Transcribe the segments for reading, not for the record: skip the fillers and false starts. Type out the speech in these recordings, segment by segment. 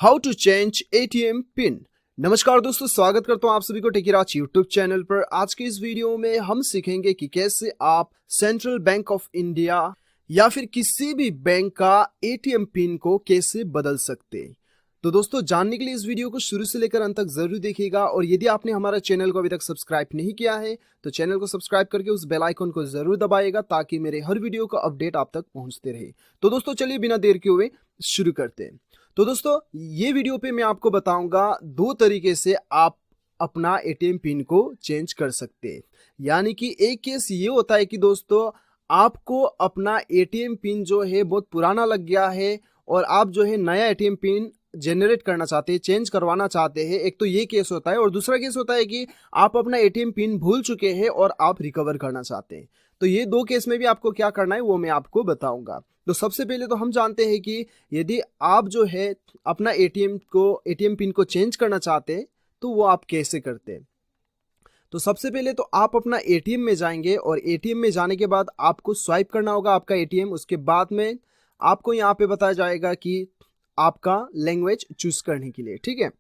How to change ATM pin. नमस्कार दोस्तों, स्वागत करता हूं आप सभी को टेकीराज यूट्यूब चैनल पर। आज के इस वीडियो में हम सीखेंगे कि कैसे आप सेंट्रल बैंक ऑफ इंडिया या फिर किसी भी बैंक का एटीएम पिन को कैसे बदल सकते हैं। तो दोस्तों, जानने के लिए इस वीडियो को शुरू से लेकर अंत तक जरूर देखिएगा और यदि आपने हमारा चैनल को अभी तक सब्सक्राइब नहीं किया है तो चैनल को सब्सक्राइब करके उस बेल आइकन को जरूर दबाइएगा ताकि मेरे हर वीडियो का अपडेट आप तक पहुंचते रहे। तो दोस्तों चलिए बिना देर के हुए शुरू करते हैं। तो दोस्तों, ये वीडियो पे मैं आपको बताऊंगा दो तरीके से आप अपना एटीएम पिन को चेंज कर सकते हैं। यानी कि एक केस ये होता है कि दोस्तों आपको अपना एटीएम पिन जो है बहुत पुराना लग गया है और आप जो है नया एटीएम पिन जनरेट करना चाहते हैं, चेंज करवाना चाहते हैं। एक तो ये केस होता है और दूसरा केस होता है कि आप अपना एटीएम पिन भूल चुके हैं और आप रिकवर करना चाहते हैं। तो ये दो केस में भी आपको क्या करना है वो मैं आपको बताऊंगा। तो सबसे पहले तो हम जानते हैं कि यदि आप जो है अपना एटीएम पिन को चेंज करना चाहते हैं तो वो आप कैसे करते हैं। तो सबसे पहले तो आप अपना एटीएम में जाएंगे और एटीएम में जाने के बाद आपको स्वाइप करना होगा आपका एटीएम। उसके बाद में आपको यहाँ पे बताया जाएगा कि आपका लैंग्वेज चूज करने के लिए, ठीक है।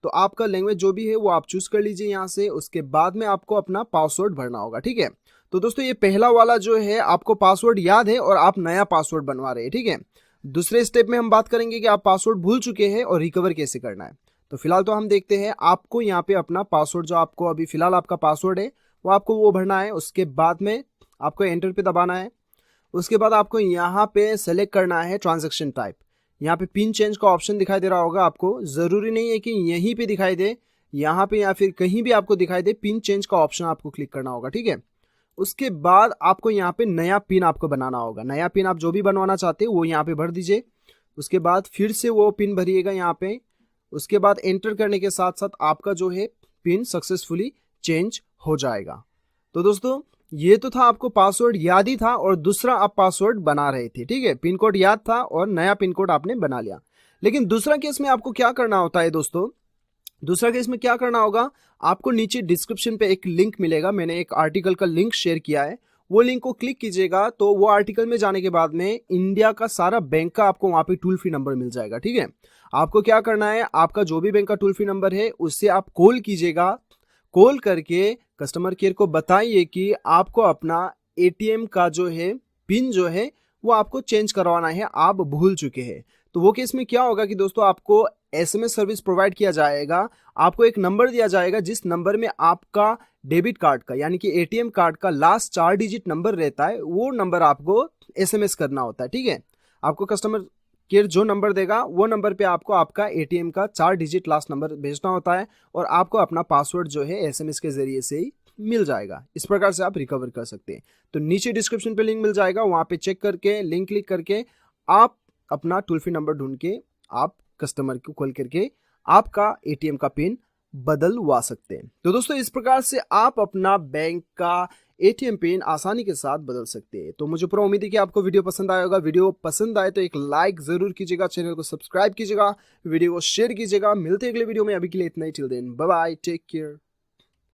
तो आपका लैंग्वेज जो भी है वो आप चूज कर लीजिए यहाँ से। उसके बाद में आपको अपना पासवर्ड भरना होगा, ठीक है। तो दोस्तों ये पहला वाला जो है आपको पासवर्ड याद है और आप नया पासवर्ड बनवा रहे हैं, ठीक है। दूसरे स्टेप में हम बात करेंगे कि आप पासवर्ड भूल चुके हैं और रिकवर कैसे करना है। तो फिलहाल तो हम देखते हैं आपको यहाँ पे अपना पासवर्ड जो आपको अभी फिलहाल आपका पासवर्ड है वो भरना है। उसके बाद में आपको एंटर पे दबाना है। उसके बाद आपको यहाँ पे सेलेक्ट करना है ट्रांजेक्शन टाइप। यहाँ पे पिन चेंज का ऑप्शन दिखाई दे रहा होगा आपको। जरूरी नहीं है कि यहीं पे दिखाई दे, यहाँ पे या फिर कहीं भी आपको दिखाई दे, पिन चेंज का ऑप्शन आपको क्लिक करना होगा, ठीक है। उसके बाद आपको यहाँ पे नया पिन आपको बनाना होगा। नया पिन आप जो भी बनवाना चाहते हो वो यहाँ पे भर दीजिए। उसके बाद फिर से वो पिन भरिएगा यहाँ पे। उसके बाद एंटर करने के साथ साथ आपका जो है पिन सक्सेसफुली चेंज हो जाएगा। तो दोस्तों ये तो था, आपको पासवर्ड याद ही था और दूसरा आप पासवर्ड बना रहे थे, ठीक है। पिन कोड याद था और नया पिन कोड आपने बना लिया। लेकिन दूसरा केस में आपको क्या करना होता है दोस्तों, दूसरा केस में क्या करना होगा, आपको नीचे डिस्क्रिप्शन पे एक लिंक मिलेगा। मैंने एक आर्टिकल का लिंक शेयर किया है, वो लिंक को क्लिक कीजिएगा तो वो आर्टिकल में जाने के बाद में इंडिया का सारा बैंक का आपको वहां पे टोल फ्री नंबर मिल जाएगा, ठीक है। आपको क्या करना है, आपका जो भी बैंक का टोल फ्री नंबर है उससे आप कॉल कीजिएगा। कॉल करके कस्टमर केयर को बताइए कि आपको अपना एटीएम का जो है पिन जो है वो आपको चेंज करवाना है, आप भूल चुके हैं। तो वो केस में क्या होगा कि दोस्तों आपको एसएमएस सर्विस प्रोवाइड किया जाएगा। आपको एक नंबर दिया जाएगा जिस नंबर में आपका डेबिट कार्ड का यानी कि एटीएम कार्ड का लास्ट 4 डिजिट नंबर रहता है, वो नंबर आपको एसएमएस करना होता है, ठीक है। आपको कस्टमर केयर जो नंबर देगा वो नंबर पे आपको आपका एटीएम का 4 डिजिट लास्ट नंबर भेजना होता है और आपको अपना पासवर्ड जो है एसएमएस के जरिए से ही मिल जाएगा। इस प्रकार से आप रिकवर कर सकते हैं। तो नीचे डिस्क्रिप्शन पे लिंक मिल जाएगा, वहां पे चेक करके लिंक क्लिक करके आप अपना टोल फ्री नंबर ढूंढ के आप कस्टमर को कॉल करके आपका एटीएम का पिन बदलवा सकते हैं। तो दोस्तों इस प्रकार से आप अपना बैंक का एटीएम पिन आसानी के साथ बदल सकते हैं। तो मुझे पूरा उम्मीद है कि आपको वीडियो पसंद आया होगा। वीडियो पसंद आए तो एक लाइक जरूर कीजिएगा, चैनल को सब्सक्राइब कीजिएगा, वीडियो को शेयर कीजिएगा। मिलते हैं अगले वीडियो में, अभी के लिए इतना ही। Till then bye bye, take care.